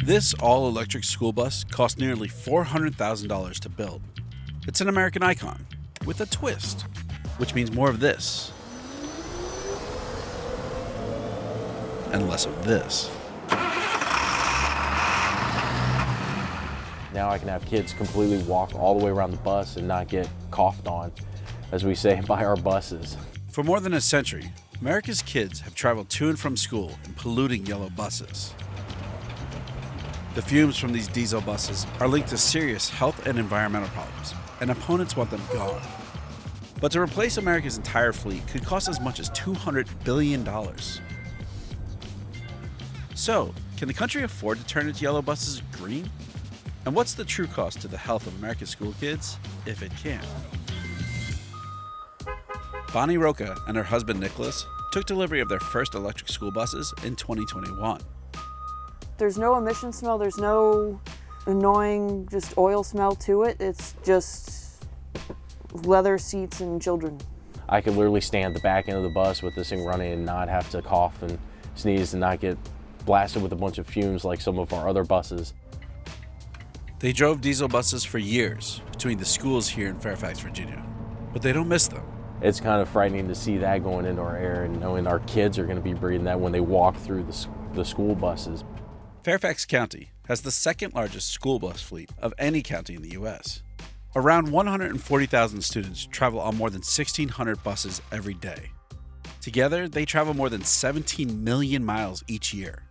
This all-electric school bus cost nearly $400,000 to build. It's an American icon, with a twist, which means more of this and less of this. Now I can have kids completely walk all the way around the bus and not get coughed on, as we say, by our buses. For more than a century, America's kids have traveled to and from school in polluting yellow buses. The fumes from these diesel buses are linked to serious health and environmental problems, and opponents want them gone. But to replace America's entire fleet could cost as much as $200 billion. So, can the country afford to turn its yellow buses green? And what's the true cost to the health of America's school kids, if it can? Bonnie Roca and her husband Nicholas took delivery of their first electric school buses in 2021. There's no emission smell, there's no annoying just oil smell to it. It's just leather seats and children. I could literally stand at the back end of the bus with this thing running and not have to cough and sneeze and not get blasted with a bunch of fumes like some of our other buses. They drove diesel buses for years between the schools here in Fairfax, Virginia, but they don't miss them. It's kind of frightening to see that going into our air and knowing our kids are going to be breathing that when they walk through the school buses. Fairfax County has the second largest school bus fleet of any county in the U.S. Around 140,000 students travel on more than 1,600 buses every day. Together, they travel more than 17 million miles each year.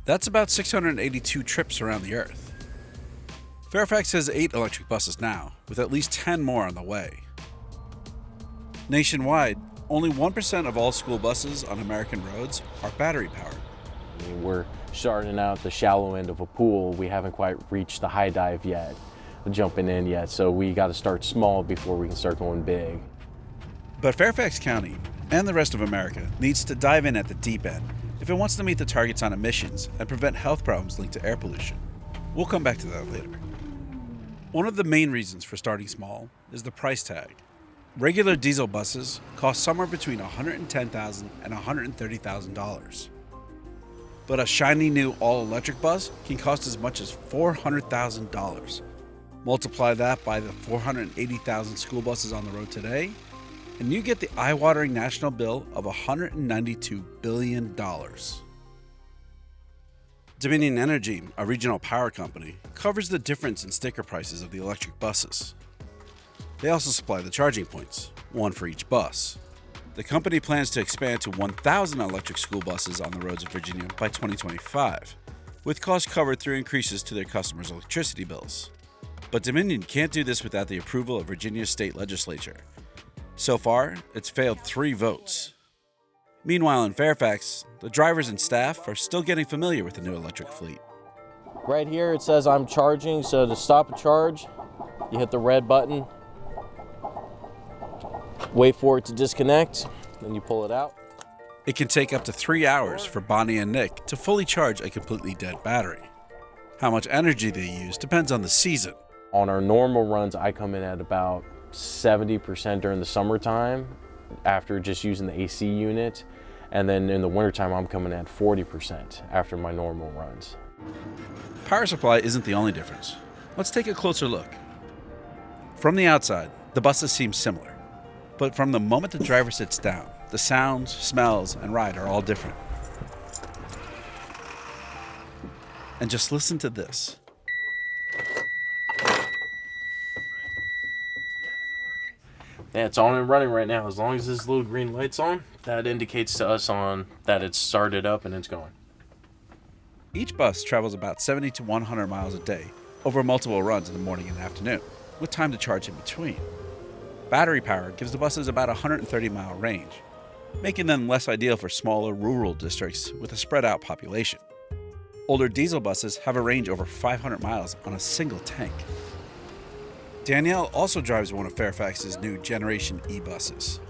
That's about 682 trips around the Earth. Fairfax has 8 electric buses now, with at least 10 more on the way. Nationwide, only 1% of all school buses on American roads are battery-powered. I mean, we're starting out the shallow end of a pool. We haven't quite reached the high dive yet, jumping in yet, so we got to start small before we can start going big. But Fairfax County and the rest of America needs to dive in at the deep end if it wants to meet the targets on emissions and prevent health problems linked to air pollution. We'll come back to that later. One of the main reasons for starting small is the price tag. Regular diesel buses cost somewhere between $110,000 and $130,000. But a shiny new all-electric bus can cost as much as $400,000. Multiply that by the 480,000 school buses on the road today, and you get the eye-watering national bill of $192 billion. Dominion Energy, a regional power company, covers the difference in sticker prices of the electric buses. They also supply the charging points, one for each bus. The company plans to expand to 1,000 electric school buses on the roads of Virginia by 2025, with costs covered through increases to their customers' electricity bills. But Dominion can't do this without the approval of Virginia's state legislature. So far, it's failed 3 votes. Meanwhile, in Fairfax, the drivers and staff are still getting familiar with the new electric fleet. Right here it says I'm charging, so to stop a charge, you hit the red button, wait for it to disconnect, then you pull it out. It can take up to 3 hours for Bonnie and Nick to fully charge a completely dead battery. How much energy they use depends on the season. On our normal runs, I come in at about 70% during the summertime after just using the AC unit. And then in the wintertime, I'm coming at 40% after my normal runs. Power supply isn't the only difference. Let's take a closer look. From the outside, the buses seem similar. But from the moment the driver sits down, the sounds, smells, and ride are all different. And just listen to this. Yeah, it's on and running right now. As long as this little green light's on, that indicates to us that it's started up and it's going. Each bus travels about 70 to 100 miles a day over multiple runs in the morning and afternoon, with time to charge in between. Battery power gives the buses about a 130-mile range, making them less ideal for smaller rural districts with a spread-out population. Older diesel buses have a range over 500 miles on a single tank. Danielle also drives one of Fairfax's new Generation E buses.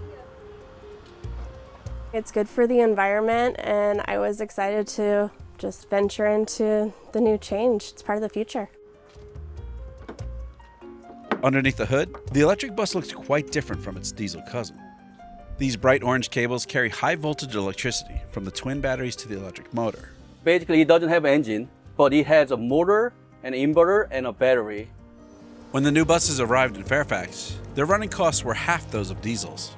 It's good for the environment, and I was excited to just venture into the new change. It's part of the future. Underneath the hood, the electric bus looks quite different from its diesel cousin. These bright orange cables carry high voltage electricity from the twin batteries to the electric motor. Basically, it doesn't have an engine. but it has a motor, an inverter, and a battery. When the new buses arrived in Fairfax, their running costs were half those of diesels.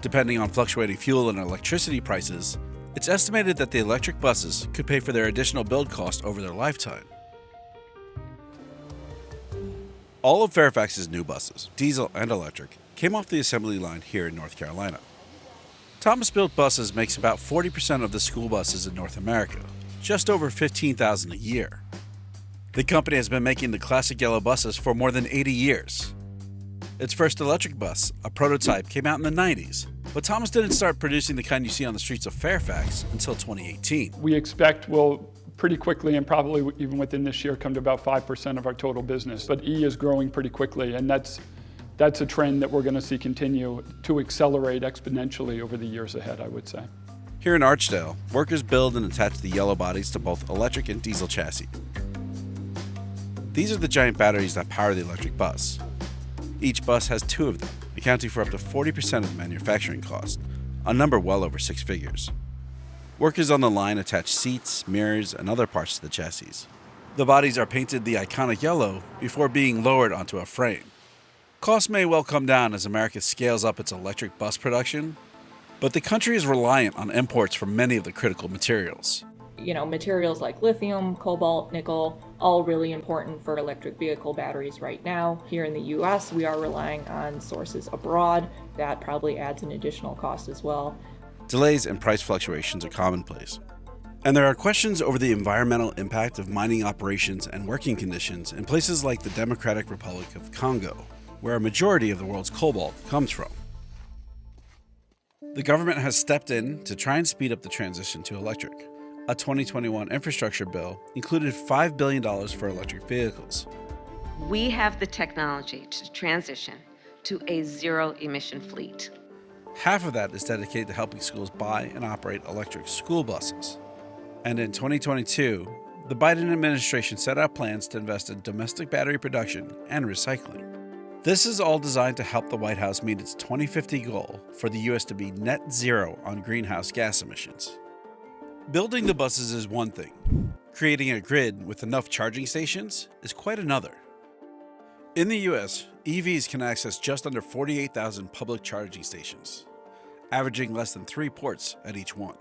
Depending on fluctuating fuel and electricity prices, it's estimated that the electric buses could pay for their additional build cost over their lifetime. All of Fairfax's new buses, diesel and electric, came off the assembly line here in North Carolina. Thomas Built Buses makes about 40% of the school buses in North America, just over 15,000 a year. The company has been making the classic yellow buses for more than 80 years. Its first electric bus, a prototype, came out in the 90s, but Thomas didn't start producing the kind you see on the streets of Fairfax until 2018. We expect we'll pretty quickly, and probably even within this year, come to about 5% of our total business. But E is growing pretty quickly, and that's a trend that we're going to see continue to accelerate exponentially over the years ahead, I would say. Here in Archdale, workers build and attach the yellow bodies to both electric and diesel chassis. These are the giant batteries that power the electric bus. Each bus has 2 of them, accounting for up to 40% of the manufacturing cost, a number well over 6 figures. Workers on the line attach seats, mirrors, and other parts to the chassis. The bodies are painted the iconic yellow before being lowered onto a frame. Costs may well come down as America scales up its electric bus production, but the country is reliant on imports for many of the critical materials. Materials like lithium, cobalt, nickel, all really important for electric vehicle batteries right now. Here in the US, we are relying on sources abroad. That probably adds an additional cost as well. Delays and price fluctuations are commonplace. And there are questions over the environmental impact of mining operations and working conditions in places like the Democratic Republic of Congo, where a majority of the world's cobalt comes from. The government has stepped in to try and speed up the transition to electric. A 2021 infrastructure bill included $5 billion for electric vehicles. We have the technology to transition to a zero-emission fleet. Half of that is dedicated to helping schools buy and operate electric school buses. And in 2022, the Biden administration set out plans to invest in domestic battery production and recycling. This is all designed to help the White House meet its 2050 goal for the U.S. to be net zero on greenhouse gas emissions. Building the buses is one thing. Creating a grid with enough charging stations is quite another. In the U.S., EVs can access just under 48,000 public charging stations, averaging less than 3 ports at each one.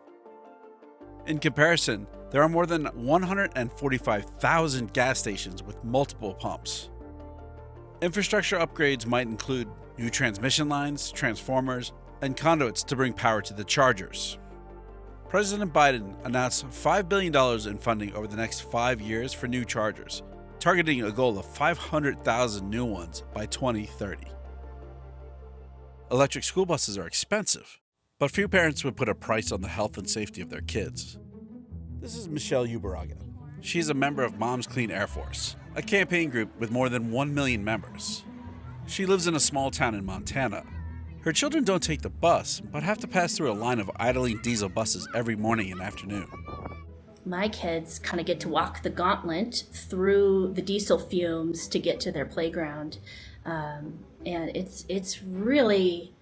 In comparison, there are more than 145,000 gas stations with multiple pumps. Infrastructure upgrades might include new transmission lines, transformers, and conduits to bring power to the chargers. President Biden announced $5 billion in funding over the next 5 years for new chargers, targeting a goal of 500,000 new ones by 2030. Electric school buses are expensive, but few parents would put a price on the health and safety of their kids. This is Michelle Yubaraga. She's a member of Moms Clean Air Force, a campaign group with more than 1 million members. She lives in a small town in Montana. Her children don't take the bus, but have to pass through a line of idling diesel buses every morning and afternoon. My kids kind of get to walk the gauntlet through the diesel fumes to get to their playground. And it's really,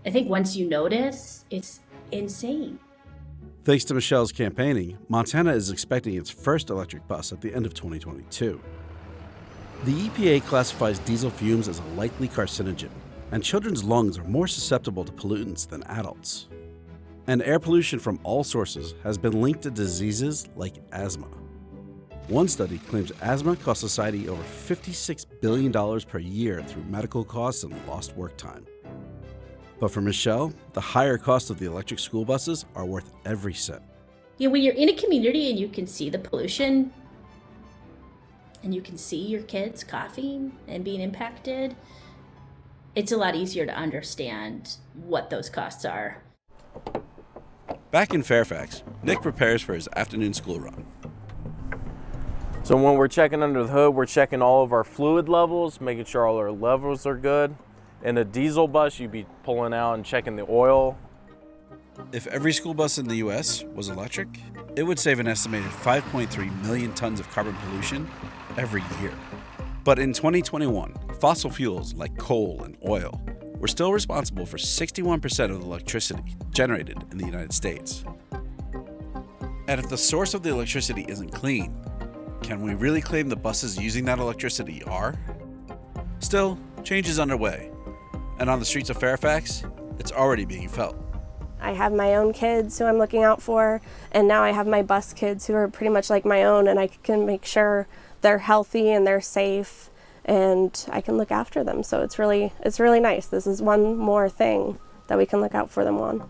I think once you notice, it's insane. Thanks to Michelle's campaigning, Montana is expecting its first electric bus at the end of 2022. The EPA classifies diesel fumes as a likely carcinogen, and children's lungs are more susceptible to pollutants than adults. And air pollution from all sources has been linked to diseases like asthma. One study claims asthma costs society over $56 billion per year through medical costs and lost work time. But for Michelle, the higher cost of the electric school buses are worth every cent. When you're in a community and you can see the pollution and you can see your kids coughing and being impacted, it's a lot easier to understand what those costs are. Back in Fairfax, Nick prepares for his afternoon school run. So when we're checking under the hood, we're checking all of our fluid levels, making sure all our levels are good. In a diesel bus, you'd be pulling out and checking the oil. If every school bus in the US was electric, it would save an estimated 5.3 million tons of carbon pollution every year. But in 2021, fossil fuels like coal and oil were still responsible for 61% of the electricity generated in the United States. And if the source of the electricity isn't clean, Can we really claim the buses using that electricity are? Still, change is underway, and on the streets of Fairfax, it's already being felt. I have my own kids who I'm looking out for, and now I have my bus kids who are pretty much like my own, and I can make sure they're healthy and they're safe, and I can look after them. So it's really nice. This is one more thing that we can look out for them on.